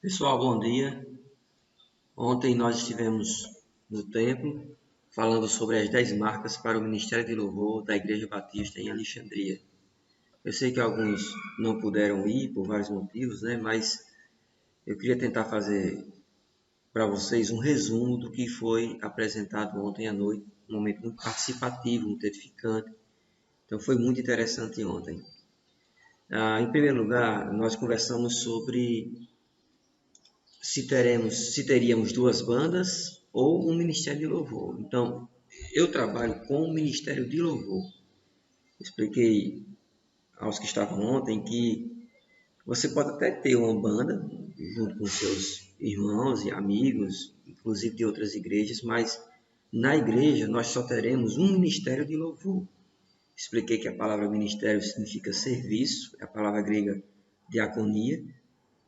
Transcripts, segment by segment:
Pessoal, bom dia. Ontem nós estivemos no templo falando sobre as 10 marcas para o Ministério de Louvor da Igreja Batista em Alexandria. Eu sei que alguns não puderam ir por vários motivos, né? Mas eu queria tentar fazer para vocês um resumo do que foi apresentado ontem à noite, um momento muito participativo, muito edificante. Então foi muito interessante ontem. Em primeiro lugar, nós conversamos sobre se teríamos duas bandas ou um ministério de louvor. Então, eu trabalho com o ministério de louvor. Expliquei aos que estavam ontem que você pode até ter uma banda junto com seus irmãos e amigos, inclusive de outras igrejas, mas na igreja nós só teremos um ministério de louvor. Expliquei que a palavra ministério significa serviço, é a palavra grega diaconia,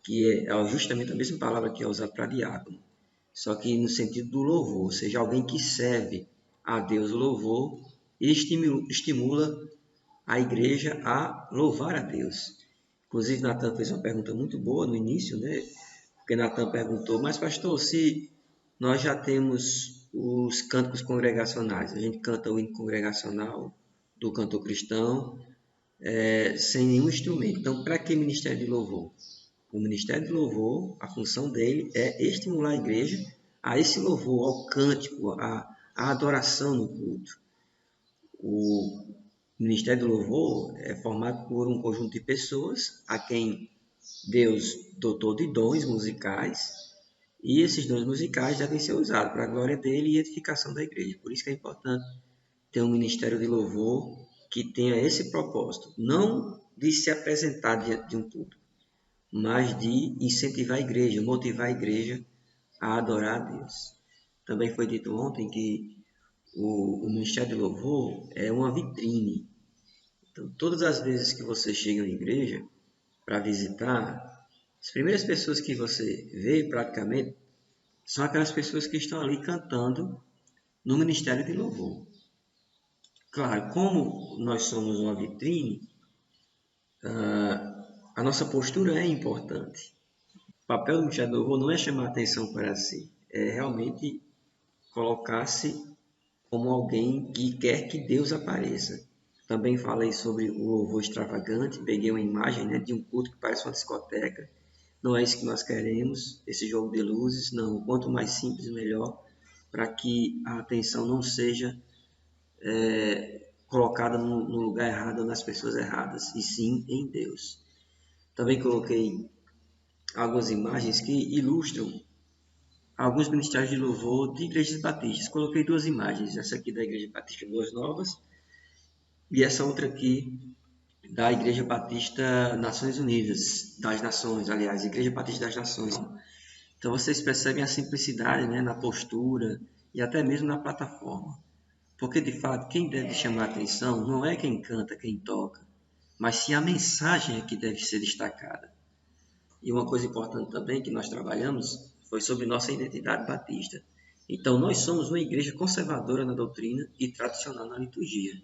que é justamente a mesma palavra que é usada para diácono, só que no sentido do louvor, ou seja, alguém que serve a Deus o louvor e estimula a igreja a louvar a Deus. Inclusive, Natan fez uma pergunta muito boa no início, né? Porque Natan perguntou, mas pastor, se nós já temos os cânticos congregacionais, a gente canta o hino congregacional do cantor cristão, sem nenhum instrumento. Então, para que ministério de louvor? O ministério de louvor, a função dele é estimular a igreja a esse louvor, ao cântico, à adoração no culto. O ministério de louvor é formado por um conjunto de pessoas a quem Deus dotou de dons musicais, e esses dons musicais devem ser usados para a glória dele e edificação da igreja. Por isso que é importante ter um ministério de louvor que tenha esse propósito, não de se apresentar diante de um público, mas de incentivar a igreja, motivar a igreja a adorar a Deus. Também foi dito ontem que o Ministério de Louvor é uma vitrine. Então, todas as vezes que você chega na igreja para visitar, as primeiras pessoas que você vê praticamente são aquelas pessoas que estão ali cantando no Ministério de Louvor. Claro, como nós somos uma vitrine, a nossa postura é importante. O papel do Ministério do Louvor não é chamar atenção para si, é realmente colocar-se como alguém que quer que Deus apareça. Também falei sobre o louvor extravagante, peguei uma imagem, né, de um culto que parece uma discoteca. Não é isso que nós queremos, esse jogo de luzes, não. Quanto mais simples, melhor, para que a atenção não seja colocada no lugar errado, nas pessoas erradas, e sim em Deus. Também coloquei algumas imagens que ilustram alguns ministérios de louvor de igrejas batistas. Coloquei duas imagens, essa aqui da Igreja Batista Boas Novas e essa outra aqui da Igreja Batista Nações Unidas, das Nações, aliás, Igreja Batista das Nações. Então vocês percebem a simplicidade, né, na postura e até mesmo na plataforma. Porque de fato, quem deve chamar a atenção não é quem canta, quem toca, mas sim a mensagem é que deve ser destacada. E uma coisa importante também que nós trabalhamos foi sobre nossa identidade batista. Então, nós somos uma igreja conservadora na doutrina e tradicional na liturgia.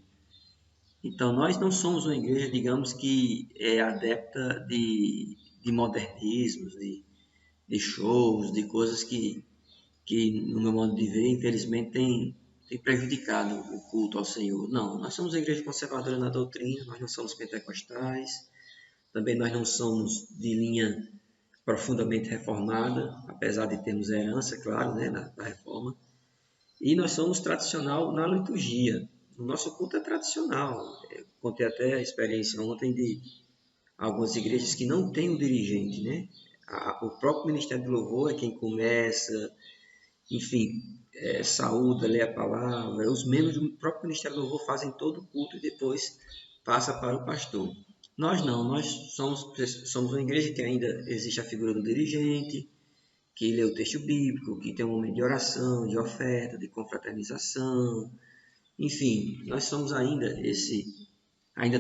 Então, nós não somos uma igreja, digamos, que é adepta de modernismos, de shows, de coisas que, no meu modo de ver, infelizmente, tem prejudicado o culto ao Senhor. Não, nós somos uma igreja conservadora na doutrina, nós não somos pentecostais, também nós não somos de linha profundamente reformada, apesar de termos herança, claro, né, da reforma. E nós somos tradicional na liturgia. O nosso culto é tradicional. Eu contei até a experiência ontem de algumas igrejas que não têm um dirigente, né? O próprio Ministério do Louvor é quem começa, enfim, saúda, lê a palavra. Os membros do próprio Ministério do Louvor fazem todo o culto e depois passa para o pastor. Nós não, nós somos uma igreja que ainda existe a figura do dirigente, que lê o texto bíblico, que tem um momento de oração, de oferta, de confraternização. Enfim, nós somos ainda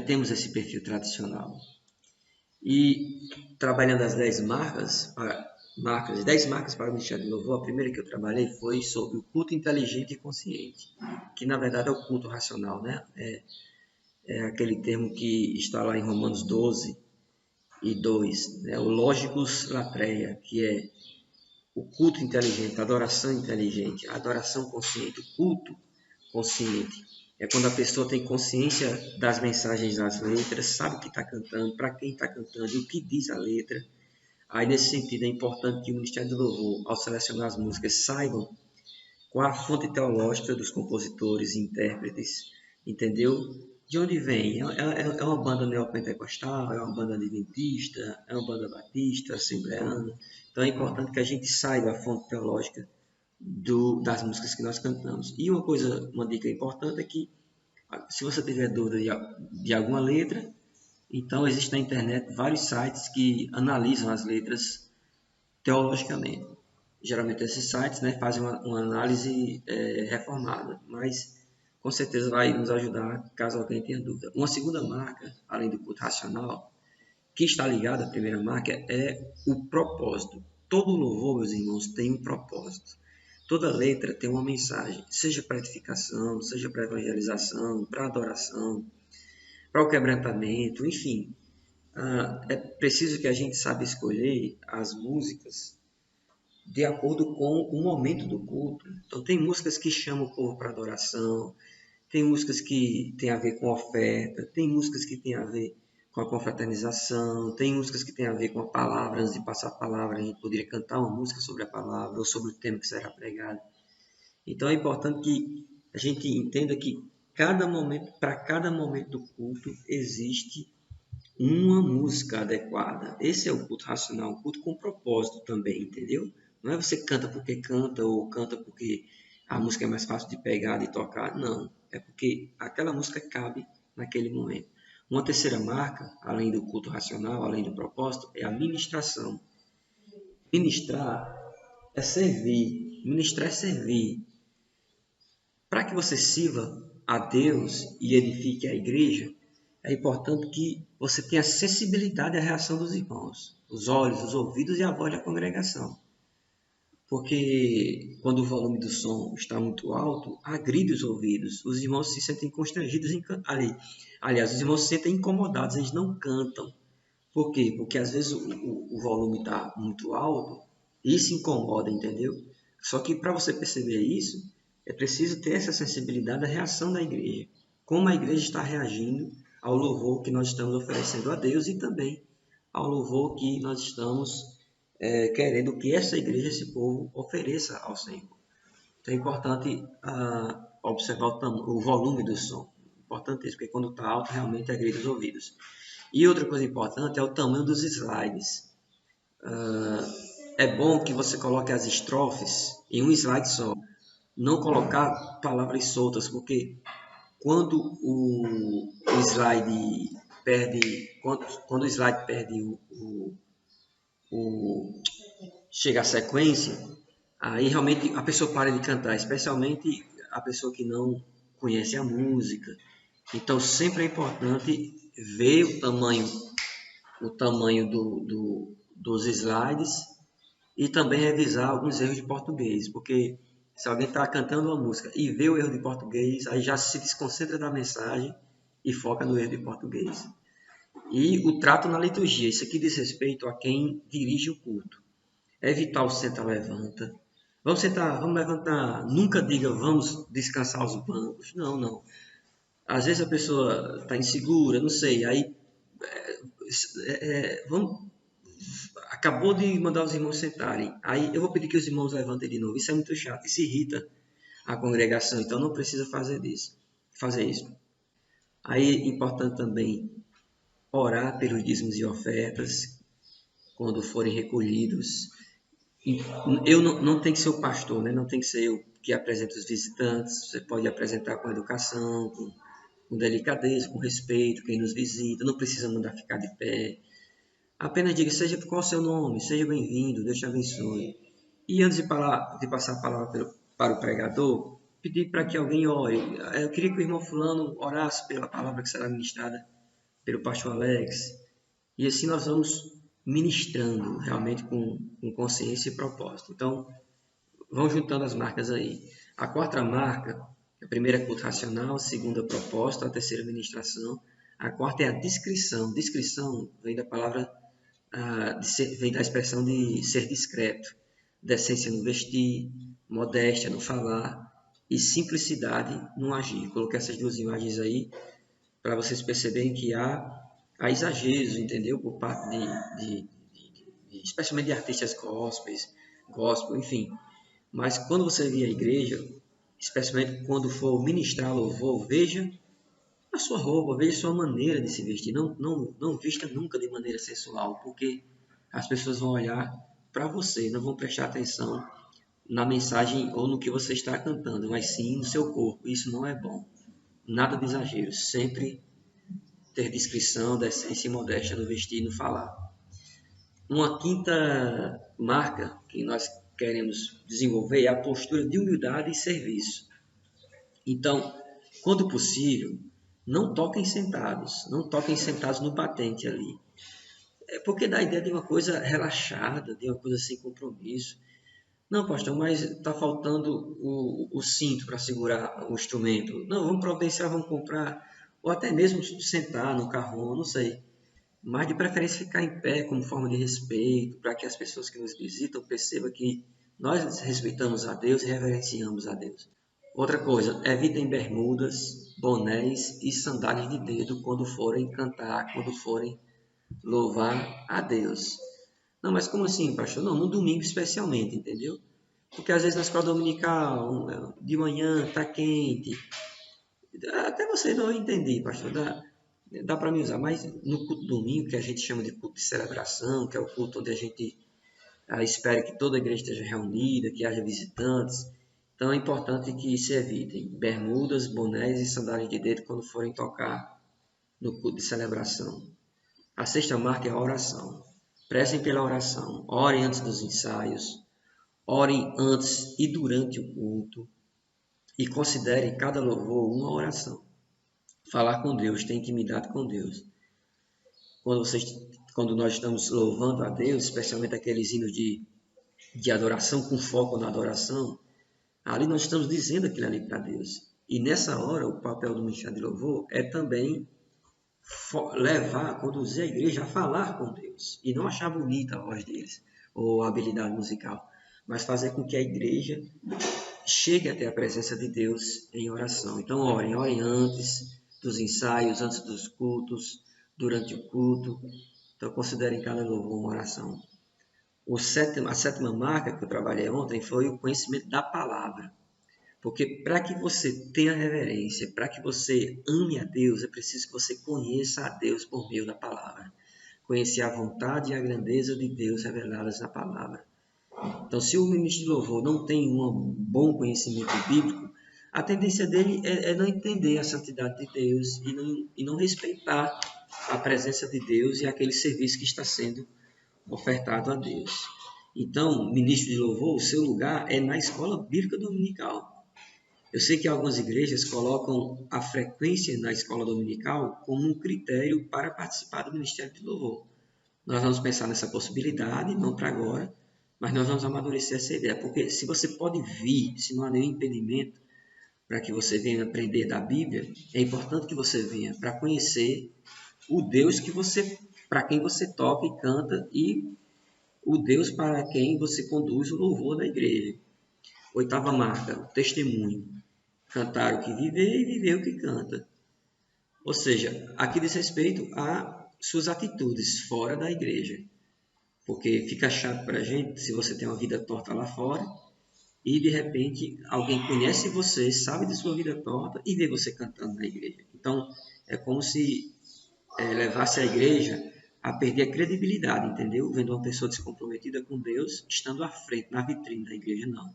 temos esse perfil tradicional. E trabalhando as 10 marcas para o Ministério do Louvor, a primeira que eu trabalhei foi sobre o culto inteligente e consciente, que na verdade é o culto racional, né? É aquele termo que está lá em Romanos 12, E 2, né, o logicus latreia, que é o culto inteligente, a adoração inteligente, a adoração consciente, o culto consciente. É quando a pessoa tem consciência das mensagens das letras, sabe o que está cantando, para quem está cantando e o que diz a letra. Aí, nesse sentido, é importante que o Ministério do Louvor, ao selecionar as músicas, saibam qual a fonte teológica dos compositores e intérpretes, entendeu? De onde vem? É uma banda neopentecostal, é uma banda adventista, é uma banda batista, assembleana. Então é importante que a gente saiba a fonte teológica das músicas que nós cantamos. E uma dica importante é que, se você tiver dúvida de alguma letra, então existe na internet vários sites que analisam as letras teologicamente. Geralmente esses sites, né, fazem uma análise reformada, mas com certeza vai nos ajudar caso alguém tenha dúvida. Uma segunda marca, além do culto racional, que está ligada à primeira marca, é o propósito. Todo louvor, meus irmãos, tem um propósito. Toda letra tem uma mensagem, seja para edificação, seja para evangelização, para adoração, para o quebrantamento, enfim. É preciso que a gente saiba escolher as músicas de acordo com o momento do culto. Então, tem músicas que chamam o povo para adoração, tem músicas que têm a ver com oferta, tem músicas que têm a ver com a confraternização, tem músicas que têm a ver com a palavra. Antes de passar a palavra, a gente poderia cantar uma música sobre a palavra ou sobre o tema que será pregado. Então, é importante que a gente entenda que para cada momento do culto existe uma música adequada. Esse é o culto racional, um culto com propósito também, entendeu? Não é você canta porque canta ou canta porque a música é mais fácil de pegar, de tocar. Não, é porque aquela música cabe naquele momento. Uma terceira marca, além do culto racional, além do propósito, é a ministração. Ministrar é servir. Ministrar é servir. Para que você sirva a Deus e edifique a igreja, é importante que você tenha sensibilidade à reação dos irmãos, os olhos, os ouvidos e a voz da congregação. Porque quando o volume do som está muito alto, agride os ouvidos. Os irmãos se sentem constrangidos em cantar. Aliás, os irmãos se sentem incomodados, eles não cantam. Por quê? Porque às vezes o volume está muito alto e isso incomoda, entendeu? Só que para você perceber isso, é preciso ter essa sensibilidade da reação da igreja. Como a igreja está reagindo ao louvor que nós estamos oferecendo a Deus e também ao louvor que nós estamos querendo que essa igreja, esse povo, ofereça ao Senhor. Então é importante observar o volume do som. Importante isso, porque quando está alto, realmente agride os ouvidos. E outra coisa importante é o tamanho dos slides. É bom que você coloque as estrofes em um slide só. Não colocar palavras soltas, porque quando o slide perde, quando o slide perde chega à sequência, aí realmente a pessoa para de cantar, especialmente a pessoa que não conhece a música. Então sempre é importante ver o tamanho dos slides e também revisar alguns erros de português, porque se alguém está cantando uma música e vê o erro de português, aí já se desconcentra da mensagem e foca no erro de português. E o trato na liturgia, isso aqui diz respeito a quem dirige o culto. Evitar o senta-levanta. Vamos sentar, vamos levantar. Nunca diga vamos descansar os bancos. Não, não. Às vezes a pessoa está insegura, não sei, aí acabou de mandar os irmãos sentarem, aí eu vou pedir que os irmãos levantem de novo. Isso é muito chato, isso irrita a congregação, então não precisa fazer isso. Aí é importante também orar pelos dízimos e ofertas quando forem recolhidos. Eu não tem que ser o pastor, né? Não tem que ser eu que apresente os visitantes. Você pode apresentar com educação, com delicadeza, com respeito, quem nos visita. Não precisa mandar ficar de pé. Apenas diga, seja qual é o seu nome, seja bem-vindo, Deus te abençoe. E antes de passar a palavra para o pregador, pedir para que alguém ore. Eu queria que o irmão fulano orasse pela palavra que será ministrada pelo pastor Alex. E assim nós vamos ministrando realmente com consciência e propósito. Então, vão juntando as marcas aí. A quarta marca, a primeira é culto racional, a segunda propósito, a terceira ministração. A quarta é a discrição. Discrição vem da palavra vem da expressão de ser discreto, decência no vestir, modéstia no falar e simplicidade no agir. Coloquei essas duas imagens aí para vocês perceberem que há exageros, entendeu? Por parte especialmente de artistas gospel, enfim. Mas quando você vir à igreja, especialmente quando for ministrar louvor, veja a sua roupa, veja a sua maneira de se vestir. Não vista nunca de maneira sensual, porque as pessoas vão olhar para você, não vão prestar atenção na mensagem ou no que você está cantando, mas sim no seu corpo. Isso não é bom. Nada de exagero, sempre ter discrição, decência e modéstia no vestir e no falar. Uma quinta marca que nós queremos desenvolver é a postura de humildade e serviço. Então, quando possível, não toquem sentados no batente ali. É porque dá a ideia de uma coisa relaxada, de uma coisa sem compromisso. Não, pastor, mas está faltando o cinto para segurar o instrumento. Não, vamos providenciar, vamos comprar. Ou até mesmo sentar no carro, não sei. Mas de preferência ficar em pé como forma de respeito, para que as pessoas que nos visitam percebam que nós respeitamos a Deus e reverenciamos a Deus. Outra coisa, evitem bermudas, bonés e sandálias de dedo quando forem cantar, quando forem louvar a Deus. Não, mas como assim, pastor? Não, no domingo especialmente, entendeu? Porque às vezes na escola dominical, de manhã está quente. Até você não entender, pastor. Dá para me usar, mas no culto domingo, que a gente chama de culto de celebração, que é o culto onde a gente espera que toda a igreja esteja reunida, que haja visitantes. Então é importante que se evitem bermudas, bonés e sandálias de dedo quando forem tocar no culto de celebração. A sexta marca é a oração. Prezem pela oração, orem antes dos ensaios, orem antes e durante o culto e considerem cada louvor uma oração. Falar com Deus, ter intimidade com Deus. Quando nós estamos louvando a Deus, especialmente aqueles hinos de adoração, com foco na adoração, ali nós estamos dizendo aquilo ali para Deus. E nessa hora, o papel do ministério de louvor é também conduzir a igreja a falar com Deus. E não achar bonita a voz deles, ou a habilidade musical, mas fazer com que a igreja chegue até a presença de Deus em oração. Então, orem antes dos ensaios, antes dos cultos, durante o culto. Então, considerem cada louvor uma oração. A sétima marca que eu trabalhei ontem foi o conhecimento da palavra. Porque para que você tenha reverência, para que você ame a Deus, é preciso que você conheça a Deus por meio da palavra. Conhecer a vontade e a grandeza de Deus reveladas na palavra. Então, se o ministro de louvor não tem um bom conhecimento bíblico, a tendência dele é não entender a santidade de Deus e não respeitar a presença de Deus e aquele serviço que está sendo ofertado a Deus. Então, ministro de louvor, o seu lugar é na escola bíblica dominical. Eu sei que algumas igrejas colocam a frequência na escola dominical como um critério para participar do ministério de louvor. Nós vamos pensar nessa possibilidade, não para agora, mas nós vamos amadurecer essa ideia, porque se você pode vir, se não há nenhum impedimento para que você venha aprender da Bíblia, é importante que você venha para conhecer o Deus para quem você toca e canta e o Deus para quem você conduz o louvor da igreja. Oitava marca, o testemunho. Cantar o que viver e viver o que canta. Ou seja, aqui diz respeito a suas atitudes fora da igreja. Porque fica chato para a gente se você tem uma vida torta lá fora e de repente alguém conhece você, sabe de sua vida torta e vê você cantando na igreja. Então é como se levasse a igreja a perder a credibilidade, entendeu? Vendo uma pessoa descomprometida com Deus estando à frente, na vitrine da igreja, não.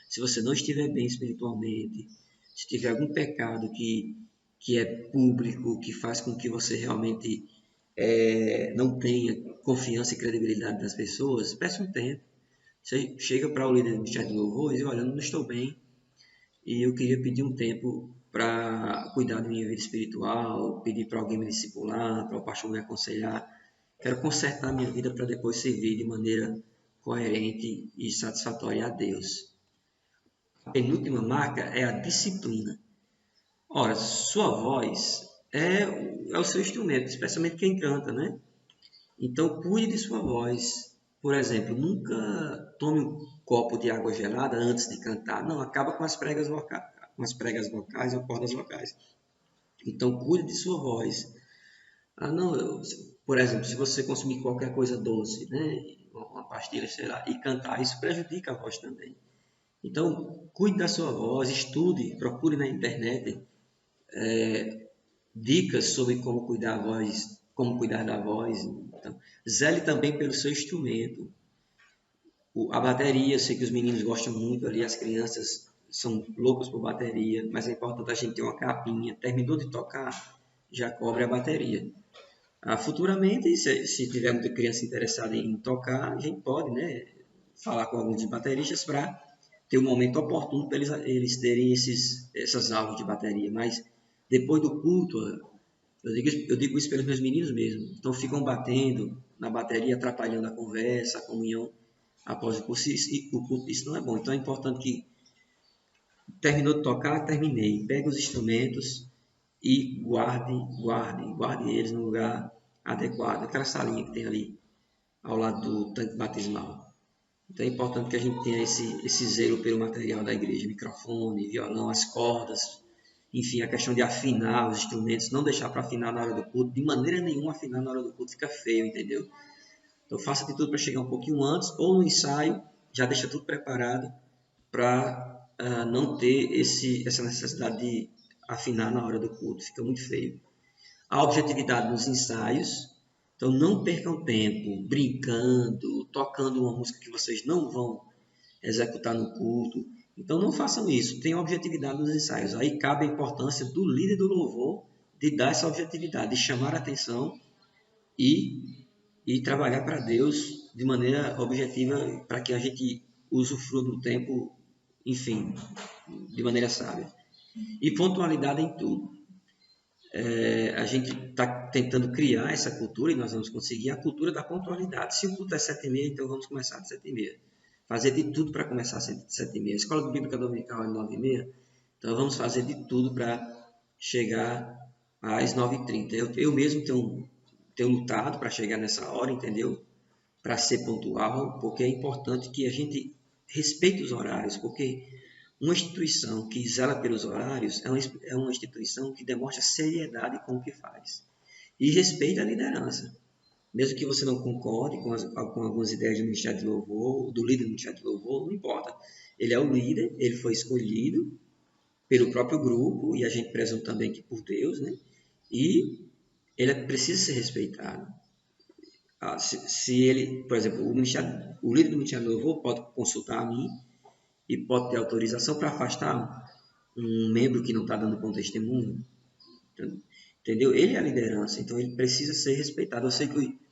Se você não estiver bem espiritualmente, se tiver algum pecado que é público, que faz com que você realmente não tenha confiança e credibilidade das pessoas, peça um tempo. Você chega para o líder do ministério de louvor e diz, olha, não estou bem e eu queria pedir um tempo para cuidar da minha vida espiritual, pedir para alguém me discipular, para o pastor me aconselhar. Quero consertar a minha vida para depois servir de maneira coerente e satisfatória a Deus. A penúltima marca é a disciplina. Ora, sua voz é o seu instrumento, especialmente quem canta, né? Então, cuide de sua voz. Por exemplo, nunca tome um copo de água gelada antes de cantar. Não, acaba com as pregas vocais ou cordas vocais. Então, cuide de sua voz. Ah, não, por exemplo, se você consumir qualquer coisa doce, né, uma pastilha, sei lá, e cantar, isso prejudica a voz também. Então, cuide da sua voz, estude, procure na internet dicas sobre como cuidar a voz, como cuidar da voz. Então, zele também pelo seu instrumento. A bateria, eu sei que os meninos gostam muito ali, as crianças são loucos por bateria, mas é importante a gente ter uma capinha. Terminou de tocar, já cobre a bateria. Futuramente, se tiver muita criança interessada em tocar, a gente pode, né, falar com alguns bateristas para ter um momento oportuno para eles terem essas aulas de bateria. Mas depois do culto, eu digo isso pelos meus meninos mesmo. Então ficam batendo na bateria, atrapalhando a conversa, a comunhão após o curso. O culto, isso não é bom. Então é importante que terminou de tocar, terminei. Pegue os instrumentos e guarde eles no lugar adequado. Aquela salinha que tem ali ao lado do tanque batismal. Então é importante que a gente tenha esse zelo pelo material da igreja, microfone, violão, as cordas, enfim, a questão de afinar os instrumentos, não deixar para afinar na hora do culto, de maneira nenhuma afinar na hora do culto fica feio, entendeu? Então faça de tudo para chegar um pouquinho antes, ou no ensaio, já deixa tudo preparado para não ter essa necessidade de afinar na hora do culto, fica muito feio. A objetividade nos ensaios, então não percam tempo brincando, tocando uma música que vocês não vão executar no culto. Então não façam isso, tenham objetividade nos ensaios. Aí cabe a importância do líder do louvor de dar essa objetividade, de chamar a atenção e, e trabalhar para Deus de maneira objetiva para que a gente usufrua do tempo, enfim, de maneira sábia. E pontualidade em tudo. A gente está tentando criar essa cultura e nós vamos conseguir a cultura da pontualidade. Se o culto é 7h30, então vamos começar às 7h30. Fazer de tudo para começar às 7h30. A escola bíblica dominical é 9h30, então vamos fazer de tudo para chegar às 9h30. Eu mesmo tenho lutado para chegar nessa hora, entendeu? Para ser pontual, porque é importante que a gente respeite os horários, porque uma instituição que zela pelos horários é uma instituição que demonstra seriedade com o que faz e respeita a liderança. Mesmo que você não concorde com algumas ideias do Ministério de Louvor, do líder do Ministério de Louvor, não importa. Ele é o líder, ele foi escolhido pelo próprio grupo, e a gente presume também que por Deus, né? E ele precisa ser respeitado. Se ele, por exemplo, o líder do Ministério de Louvor pode consultar a mim e pode ter autorização para afastar um membro que não está dando bom testemunho, entendeu? Ele é a liderança, então ele precisa ser respeitado. Eu sei que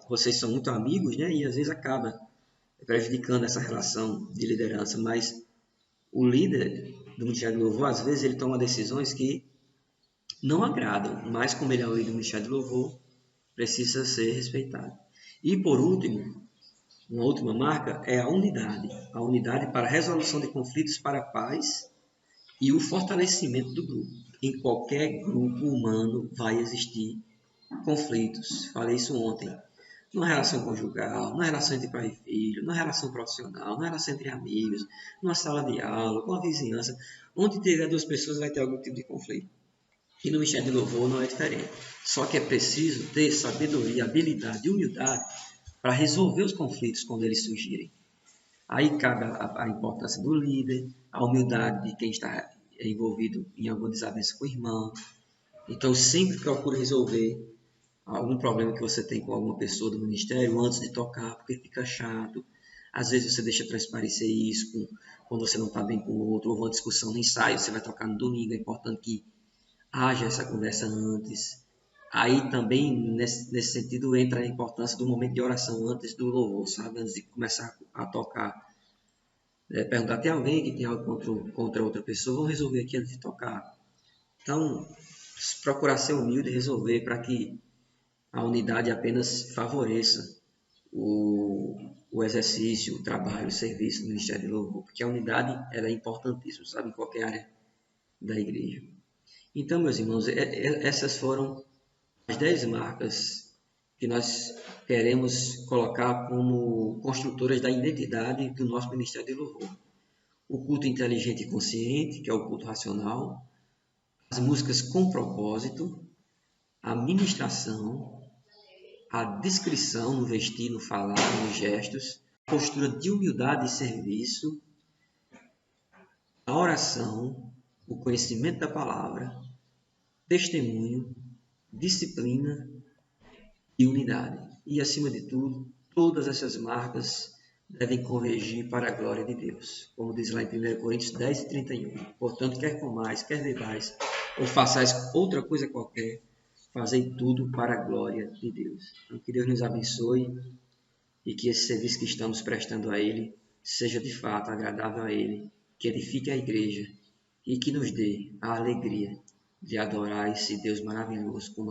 vocês são muito amigos, né? E às vezes acaba prejudicando essa relação de liderança, mas o líder do Ministério do Louvor, às vezes ele toma decisões que não agradam, mas como ele é o líder do Ministério do Louvor, precisa ser respeitado. E por último, uma última marca é a unidade para a resolução de conflitos para a paz e o fortalecimento do grupo. Em qualquer grupo humano vai existir conflitos. Falei isso ontem. Numa relação conjugal, numa relação entre pai e filho, numa relação profissional, numa relação entre amigos, numa sala de aula, com a vizinhança. Onde tiver duas pessoas vai ter algum tipo de conflito. E no Ministério de Louvor não é diferente. Só que é preciso ter sabedoria, habilidade e humildade para resolver os conflitos quando eles surgirem. Aí cabe a importância do líder, a humildade de quem está envolvido em alguma desavença com o irmão. Então, sempre procure resolver algum problema que você tem com alguma pessoa do ministério antes de tocar, porque fica chato. Às vezes você deixa transparecer isso quando você não está bem com o outro, ou uma discussão no ensaio, você vai tocar no domingo, é importante que haja essa conversa antes. Aí também, nesse sentido, entra a importância do momento de oração antes do louvor, sabe? Antes de começar a tocar. Perguntar, tem alguém que tem algo contra outra pessoa? Vamos resolver aqui antes de tocar. Então, procurar ser humilde e resolver para que a unidade apenas favoreça o exercício, o trabalho, o serviço do Ministério de Louvor, porque a unidade ela é importantíssima, sabe, em qualquer área da igreja. Então, meus irmãos, essas foram as 10 marcas que nós queremos colocar como construtoras da identidade do nosso Ministério de Louvor. O culto inteligente e consciente, que é o culto racional, as músicas com propósito, a ministração, a discrição no vestir, no falar, nos gestos, a postura de humildade e serviço, a oração, o conhecimento da palavra, testemunho, disciplina e unidade. E, acima de tudo, todas essas marcas devem convergir para a glória de Deus. Como diz lá em 1 Coríntios 10, 31. Portanto, quer comais, quer bebais, ou façais outra coisa qualquer, fazei tudo para a glória de Deus. Então, que Deus nos abençoe e que esse serviço que estamos prestando a Ele seja de fato agradável a Ele, que edifique a igreja e que nos dê a alegria de adorar esse Deus maravilhoso com